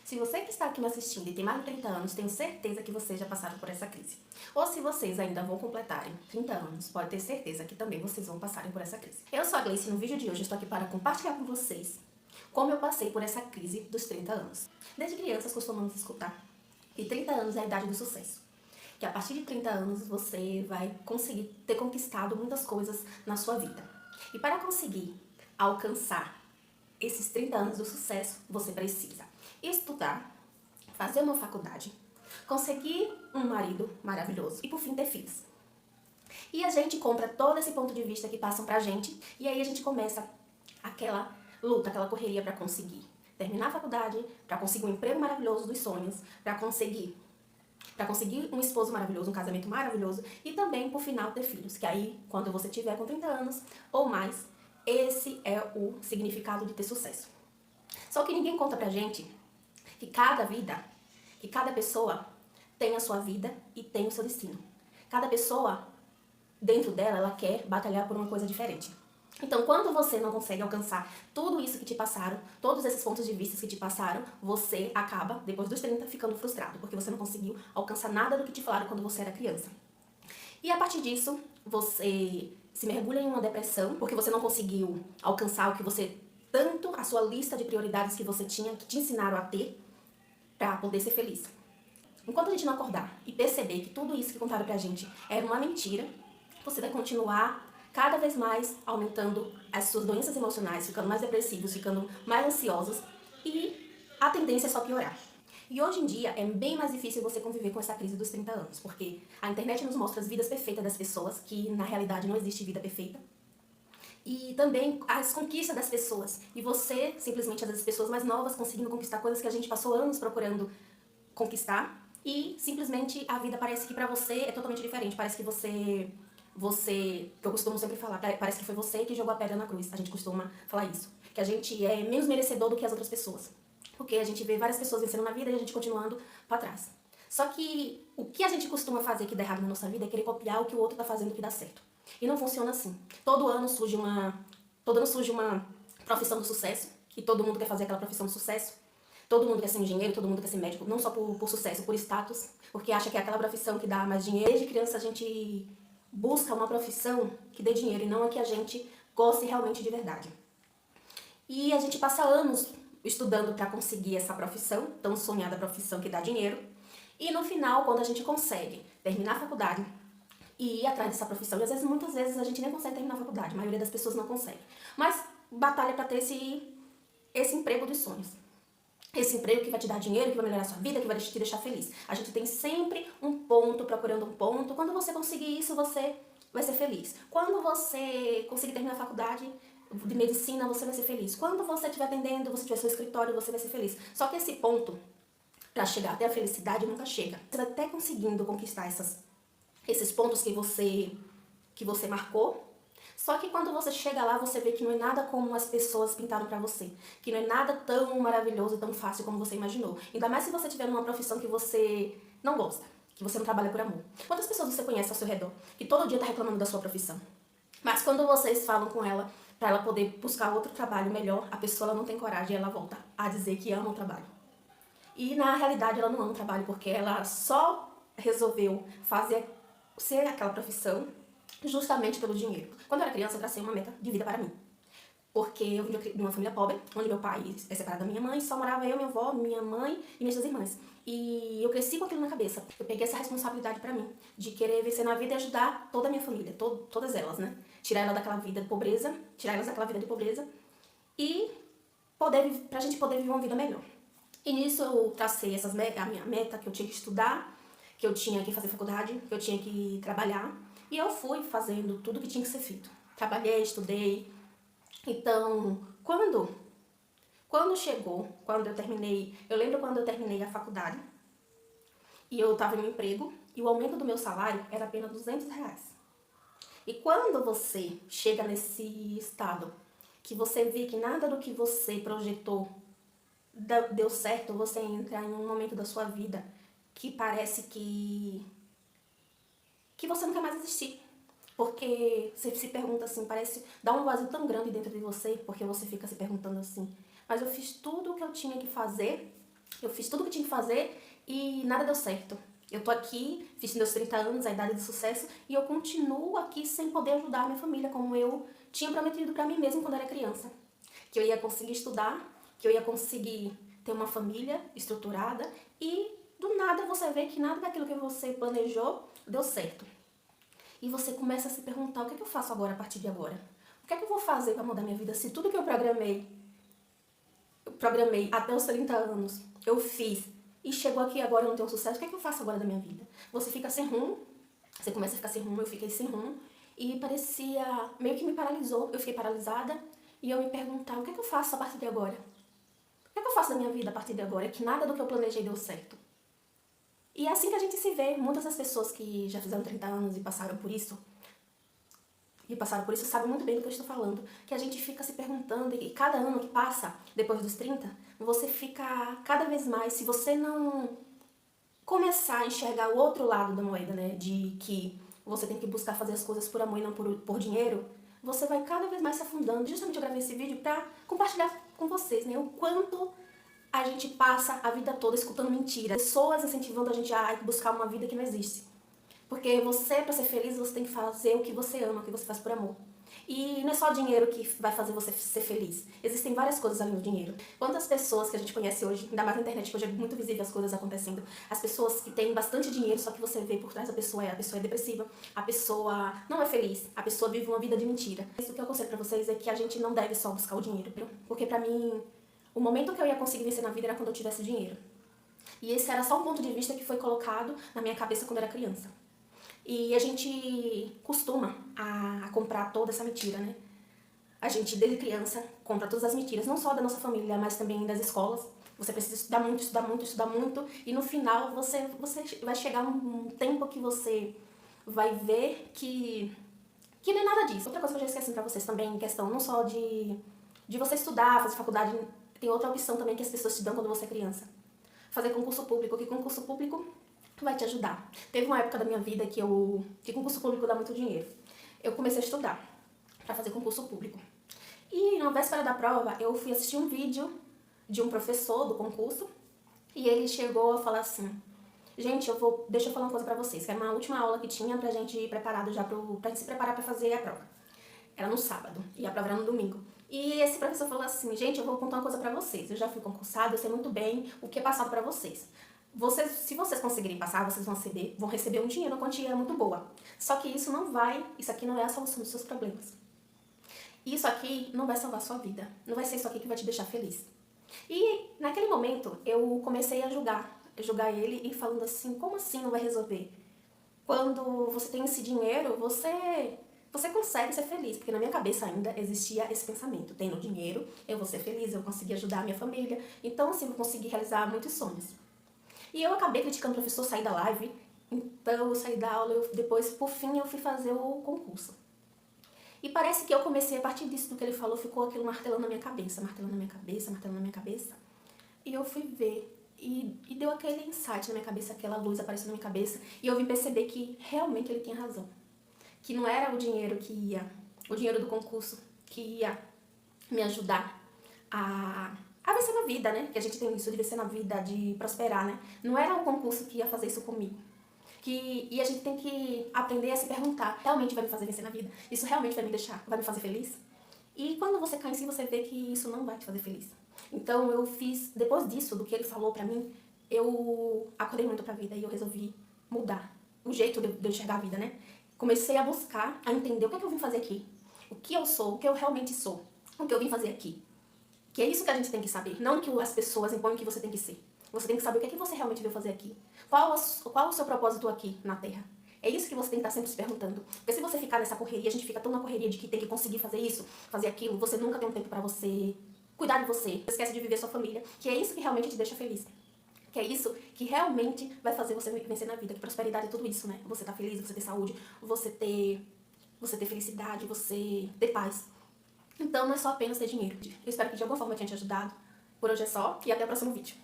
Se você que está aqui me assistindo e tem mais de 30 anos, tenho certeza que vocês já passaram por essa crise. Ou se vocês ainda vão completarem 30 anos, pode ter certeza que também vocês vão passarem por essa crise. Eu sou a Gleice e no vídeo de hoje estou aqui para compartilhar com vocês como eu passei por essa crise dos 30 anos. Desde crianças costumamos escutar que 30 anos é a idade do sucesso. Que a partir de 30 anos você vai conseguir ter conquistado muitas coisas na sua vida. E para conseguir alcançar esses 30 anos do sucesso, você precisa estudar, fazer uma faculdade, conseguir um marido maravilhoso e por fim ter filhos. E a gente compra todo esse ponto de vista que passam pra gente e aí a gente começa aquela luta, aquela correria para conseguir terminar a faculdade, para conseguir um emprego maravilhoso dos sonhos, para conseguir um esposo maravilhoso, um casamento maravilhoso e também, por final, ter filhos. Que aí, quando você tiver com 30 anos ou mais, esse é o significado de ter sucesso. Só que ninguém conta pra gente que cada pessoa tem a sua vida e tem o seu destino. Cada pessoa, dentro dela, ela quer batalhar por uma coisa diferente. Então, quando você não consegue alcançar tudo isso que te passaram, todos esses pontos de vista que te passaram, você acaba, depois dos 30, ficando frustrado, porque você não conseguiu alcançar nada do que te falaram quando você era criança. E a partir disso, você se mergulha em uma depressão, porque você não conseguiu alcançar o que você tanto, a sua lista de prioridades que você tinha, que te ensinaram a ter, para poder ser feliz. Enquanto a gente não acordar e perceber que tudo isso que contaram pra gente era uma mentira, você vai continuar cada vez mais aumentando as suas doenças emocionais, ficando mais depressivos, ficando mais ansiosos e a tendência é só piorar. E hoje em dia é bem mais difícil você conviver com essa crise dos 30 anos, porque a internet nos mostra as vidas perfeitas das pessoas, que na realidade não existe vida perfeita. E também as conquistas das pessoas. E você, simplesmente, as pessoas mais novas conseguindo conquistar coisas que a gente passou anos procurando conquistar. E simplesmente a vida parece que pra você é totalmente diferente. Parece que você, que eu costumo sempre falar, parece que foi você que jogou a pedra na cruz. A gente costuma falar isso. Que a gente é menos merecedor do que as outras pessoas. Porque a gente vê várias pessoas vencendo na vida e a gente continuando pra trás. Só que o que a gente costuma fazer que dá errado na nossa vida é querer copiar o que o outro tá fazendo que dá certo. E não funciona assim. Todo ano surge uma profissão do sucesso, e todo mundo quer fazer aquela profissão de sucesso. Todo mundo quer ser engenheiro, todo mundo quer ser médico, não só por sucesso, por status, porque acha que é aquela profissão que dá mais dinheiro. Desde criança a gente busca uma profissão que dê dinheiro e não a que a gente goste realmente de verdade. E a gente passa anos estudando para conseguir essa profissão, tão sonhada profissão que dá dinheiro. E no final, quando a gente consegue terminar a faculdade e ir atrás dessa profissão, e às vezes, muitas vezes, a gente nem consegue terminar a faculdade, a maioria das pessoas não consegue. Mas batalha para ter esse emprego dos sonhos. Esse emprego que vai te dar dinheiro, que vai melhorar a sua vida, que vai te deixar feliz. A gente tem sempre um ponto, procurando um ponto. Quando você conseguir isso, você vai ser feliz. Quando você conseguir terminar a faculdade de medicina, você vai ser feliz. Quando você estiver atendendo, você tiver seu escritório, você vai ser feliz. Só que esse ponto, para chegar até a felicidade, nunca chega. Você vai até conseguindo conquistar esses pontos que você marcou. Só que quando você chega lá, você vê que não é nada como as pessoas pintaram pra você. Que não é nada tão maravilhoso, tão fácil como você imaginou. Ainda mais se você tiver numa profissão que você não gosta, que você não trabalha por amor. Quantas pessoas você conhece ao seu redor que todo dia tá reclamando da sua profissão? Mas quando vocês falam com ela pra ela poder buscar outro trabalho melhor, a pessoa ela não tem coragem e ela volta a dizer que ama o trabalho. E na realidade ela não ama o trabalho porque ela só resolveu ser aquela profissão justamente pelo dinheiro. Quando eu era criança, eu tracei uma meta de vida para mim. Porque eu vim de uma família pobre, onde meu pai é separado da minha mãe, só morava eu, minha avó, minha mãe e minhas duas irmãs. E eu cresci com aquilo na cabeça. Eu peguei essa responsabilidade pra mim, de querer vencer na vida e ajudar toda a minha família, todas elas, né? Tirar elas daquela vida de pobreza e pra gente poder viver uma vida melhor. E nisso eu tracei a minha meta, que eu tinha que estudar, que eu tinha que fazer faculdade, que eu tinha que trabalhar. E eu fui fazendo tudo que tinha que ser feito. Trabalhei, estudei. Então, quando eu terminei, eu lembro quando eu terminei a faculdade, e eu estava em um emprego, e o aumento do meu salário era apenas R$200. E quando você chega nesse estado, que você vê que nada do que você projetou deu certo, você entra em um momento da sua vida que parece que você não quer mais existir. Porque você se pergunta assim, dá um vazio tão grande dentro de você, porque você fica se perguntando assim, mas eu fiz tudo o que eu tinha que fazer Eu fiz tudo o que tinha que fazer e nada deu certo. Eu tô aqui, fiz meus 30 anos, a idade do sucesso, e eu continuo aqui sem poder ajudar a minha família, como eu tinha prometido pra mim mesma quando era criança. Que eu ia conseguir estudar, que eu ia conseguir ter uma família estruturada, e do nada você vê que nada daquilo que você planejou deu certo. E você começa a se perguntar, o que é que eu faço agora a partir de agora? O que é que eu vou fazer pra mudar minha vida se tudo que eu programei até os 30 anos, eu fiz, e chegou aqui agora eu não tenho sucesso, o que é que eu faço agora da minha vida? Você fica sem rumo, você começa a ficar sem rumo, eu fiquei sem rumo, e parecia, meio que me paralisou, eu fiquei paralisada, e eu me perguntava, o que é que eu faço a partir de agora? O que é que eu faço da minha vida a partir de agora? É que nada do que eu planejei deu certo. E é assim que a gente se vê, muitas das pessoas que já fizeram 30 anos e passaram por isso, sabem muito bem do que eu estou falando. Que a gente fica se perguntando, e cada ano que passa, depois dos 30, você fica cada vez mais, se você não começar a enxergar o outro lado da moeda, né, de que você tem que buscar fazer as coisas por amor e não por dinheiro, você vai cada vez mais se afundando. Justamente eu gravei esse vídeo pra compartilhar com vocês, né, o quanto a gente passa a vida toda escutando mentiras, pessoas incentivando a gente a buscar uma vida que não existe. Porque você, pra ser feliz, você tem que fazer o que você ama, o que você faz por amor. E não é só o dinheiro que vai fazer você ser feliz. Existem várias coisas além do dinheiro. Quantas pessoas que a gente conhece hoje, ainda mais na internet, que hoje é muito visível as coisas acontecendo. As pessoas que têm bastante dinheiro, só que você vê por trás da pessoa é depressiva, a pessoa não é feliz, a pessoa vive uma vida de mentira. Isso que eu aconselho pra vocês é que a gente não deve só buscar o dinheiro. Porque pra mim, o momento que eu ia conseguir vencer na vida era quando eu tivesse dinheiro. E esse era só um ponto de vista que foi colocado na minha cabeça quando eu era criança. E a gente costuma a comprar toda essa mentira, né? A gente, desde criança, compra todas as mentiras, não só da nossa família, mas também das escolas. Você precisa estudar muito, estudar muito, estudar muito, e no final você vai chegar um tempo que você vai ver que não é nada disso. Outra coisa que eu já esqueci pra vocês também, em questão não só de você estudar, fazer faculdade, tem outra opção também que as pessoas te dão quando você é criança. Fazer concurso público, que concurso público vai te ajudar. Teve uma época da minha vida que concurso público dá muito dinheiro. Eu comecei a estudar pra fazer concurso público. E na véspera da prova, eu fui assistir um vídeo de um professor do concurso, e ele chegou a falar assim, gente, deixa eu falar uma coisa pra vocês, que era uma última aula que tinha pra gente ir preparado já pra gente se preparar pra fazer a prova. Era no sábado, e a prova era no domingo. E esse professor falou assim, gente, eu vou contar uma coisa pra vocês, eu já fui concursado, eu sei muito bem o que é passado pra vocês. Se vocês conseguirem passar, vocês vão receber um dinheiro, uma quantia muito boa. Só que isso aqui não é a solução dos seus problemas. Isso aqui não vai salvar a sua vida. Não vai ser isso aqui que vai te deixar feliz. E naquele momento eu comecei a julgar ele e falando assim, como assim não vai resolver? Quando você tem esse dinheiro, você consegue ser feliz, porque na minha cabeça ainda existia esse pensamento. Tendo dinheiro, eu vou ser feliz, eu vou conseguir ajudar a minha família, então assim, eu vou conseguir realizar muitos sonhos. E eu acabei criticando o professor, saí da live, então eu saí da aula, depois, por fim, eu fui fazer o concurso. E parece que eu comecei, a partir disso, do que ele falou, ficou aquilo martelando na minha cabeça, martelando na minha cabeça, martelando na minha cabeça. E eu fui ver, e deu aquele insight na minha cabeça, aquela luz apareceu na minha cabeça, e eu vim perceber que realmente ele tinha razão. Que não era o dinheiro o dinheiro do concurso, que ia me ajudar a vencer na vida, né? Que a gente tem isso de vencer na vida, de prosperar, né? Não era o concurso que ia fazer isso comigo. E a gente tem que aprender a se perguntar, realmente vai me fazer vencer na vida? Isso realmente vai me fazer feliz? E quando você cai em si, você vê que isso não vai te fazer feliz. Então eu fiz, depois disso, do que ele falou pra mim, eu acordei muito pra vida e eu resolvi mudar o jeito de eu enxergar a vida, né? Comecei a buscar, a entender o que é que eu vim fazer aqui. O que eu sou, o que eu realmente sou. O que eu vim fazer aqui. Que é isso que a gente tem que saber, não que as pessoas impõem que você tem que ser. Você tem que saber o que é que você realmente veio fazer aqui. Qual o seu propósito aqui na Terra? É isso que você tem que estar sempre se perguntando. Porque se você ficar nessa correria, a gente fica tão na correria de que tem que conseguir fazer isso, fazer aquilo, você nunca tem um tempo pra você cuidar de você. Você esquece de viver sua família, que é isso que realmente te deixa feliz. Que é isso que realmente vai fazer você vencer na vida. Que prosperidade é tudo isso, né? Você tá feliz, você ter saúde, você ter felicidade, você ter paz. Então não é só apenas ter dinheiro. Eu espero que de alguma forma eu tenha te ajudado. Por hoje é só e até o próximo vídeo.